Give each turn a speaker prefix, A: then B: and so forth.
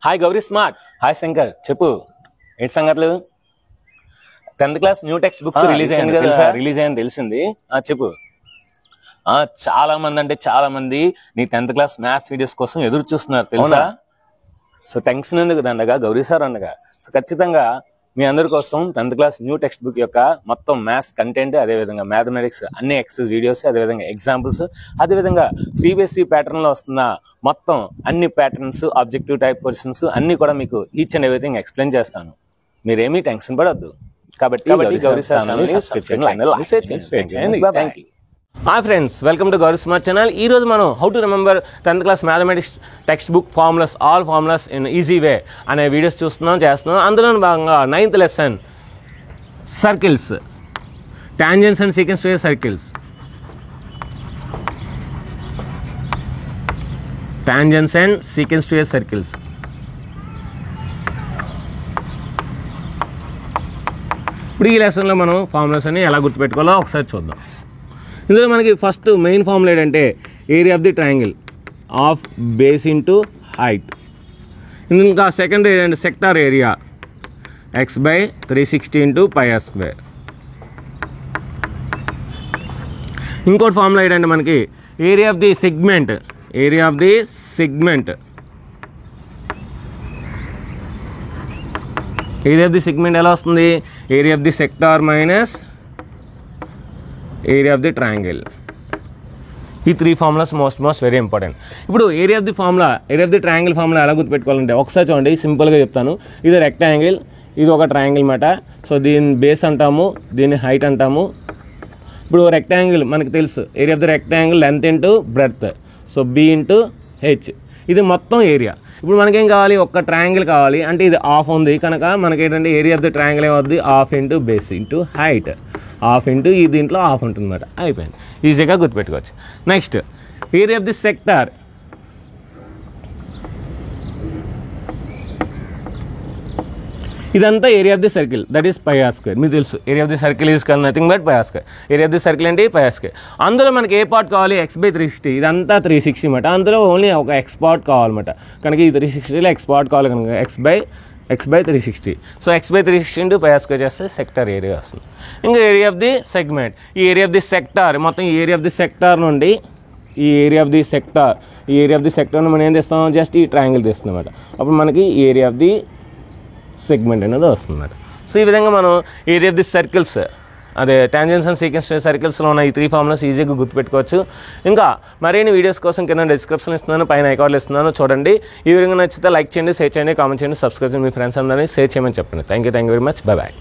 A: Hi Gauri smart. Hi Shankar, చెప్పు ఏంటి సంగతులు? 10th class new text books release అయింది కదా? రిలీజ్ అయ్యింది తెలిసింది. చెప్పు. చాలా మంది అంటే చాలా మంది నీ 10th క్లాస్ మ్యాథ్స్ వీడియోస్ కోసం ఎదురు చూస్తున్నారు తెలుసా? సో టెన్షన్ ఎందుకు దండగా, గౌరీ సార్ అనగా. సో ఖచ్చితంగా మీ అందరి కోసం 10th class new text book యొక్క మొత్తం మ్యాథ్స్ కంటెంట్, అదేవిధంగా మ్యాథమెటిక్స్ అన్ని ఎక్సర్సైజ్ వీడియోస్, అదేవిధంగా ఎగ్జాంపుల్స్, అదేవిధంగా సిబిఎస్ఈ ప్యాటర్న్ లో వస్తున్న మొత్తం అన్ని ప్యాటర్న్స్, ఆబ్జెక్టివ్ టైప్ క్వశ్చన్స్ అన్ని కూడా మీకు ఈచ్ అండ్ ఎవ్రీథింగ్ ఎక్స్ప్లెయిన్ చేస్తాను. మీరేమీ టెన్షన్ పడొద్దు. కాబట్టి గౌరీ సార్ ఛానల్ సబ్స్క్రైబ్ చేయండి.
B: Hi friends, welcome to Gauri smart channel. ఈ రోజు మనం how to remember 10th class mathematics text book formulas, all formulas in easy way అనే వీడియోస్ చేస్తున్నాం. అందులో భాగంగా 9th lesson circles, tangents and secants to circles. Tangents and secants to circles. ఇప్పుడు ఈ లెసన్లో మనం ఫార్ములాస్ అని ఎలా గుర్తుపెట్టుకోవాలో ఒకసారి చూద్దాం. ఇందులో మనకి ఫస్ట్ మెయిన్ ఫార్ములా ఏంటంటే area of the triangle of base into height. ఇందులో ఇంకా సెకండ్ ఏంటంటే sector area x/360 into πr². ఇంకోటి ఫార్ములా ఏంటంటే మనకి area of the segment, area of the segment, area of the segment ఎలా వస్తుంది? Area of the sector minus area of the triangle. ఈ 3 formulas most very important. ఇప్పుడు area of the formula, area of the triangle formula ఎలా గుర్తుపెట్టుకోవాలంటే ఒకసారి చూడండి, సింపుల్గా చెప్తాను. ఇది రెక్టాంగిల్, ఇది ఒక ట్రయాంగిల్ మాట. సో దీని బేస్ అంటాము, దీన్ని హైట్ అంటాము. ఇప్పుడు రెక్టాంగిల్ మనకు తెలుసు, area of the rectangle length into breadth, so b into h. ఇది మొత్తం ఏరియా. ఇప్పుడు మనకేం కావాలి? ఒక ట్రయాంగిల్ కావాలి అంటే ఇది హాఫ్ ఉంది కనుక మనకి ఏంటంటే ఏరియా ఆఫ్ ది ట్రయాంగిల్ ఏమవుతుంది? Half into base into height, half into ఈ దీంట్లో హాఫ్ ఉంటుంది అనమాట. అయిపోయింది, ఈజీగా గుర్తుపెట్టుకోవచ్చు. Next area of the sector, ఇదంతా area of the circle, that is πr². మీకు తెలుసు area of the circle is nothing but πr². Area of the circle అంటే πr². అందులో మనకి ఏ పార్ట్ కావాలి? x/360. ఇదంతా 360 అనమాట. అందులో ఓన్లీ ఒక x పార్ట్ కావాలన్నమాట. కనుక ఈ 360లో x పార్ట్ కావాలి కనుక x/360. So x/360 into πr² చేస్తే సెక్టార్ ఏరియా వస్తుంది. ఇంకా ఏరియా ఆఫ్ ది సెగ్మెంట్, ఈ ఏరియా ఆఫ్ ది సెక్టార్ మొత్తం ఈ ఏరియా ఆఫ్ ది సెక్టార్ నుండి ఈ ఏరియా ఆఫ్ ది సెక్టార్, ఈ ఏరియా ఆఫ్ ది సెక్టార్ని మనం ఏం చేస్తాం? జస్ట్ ఈ ట్రయాంగిల్ తీస్తున్నాం అనమాట. అప్పుడు మనకి ఏరియా ఆఫ్ ది సెగ్మెంట్ అనేది వస్తుంది అన్నమాట. సో ఈ విధంగా మనం ఏరియా ఆఫ్ ది సర్కిల్స్, అదే టాంజెంట్స్ అండ్ సీకెన్స్ సర్కిల్స్లో ఉన్న ఈ 3 ఫార్ములాస్ ఈజీగా గుర్తుపెట్టుకోవచ్చు. ఇంకా మరిన్ని వీడియోస్ కోసం కింద డిస్క్రిప్షన్ ఇస్తున్నాను, పైన ఐకార్డులు ఇస్తున్నాను, చూడండి. ఈ విధంగా నచ్చితే లైక్ చేయండి, షేర్ చేయండి, కామెంట్ చేయండి, సబ్స్క్రైబ్ చేయండి, మీ ఫ్రెండ్స్ అందరినీ షేర్ చేయమని చెప్పండి. Thank you very much. Bye bye.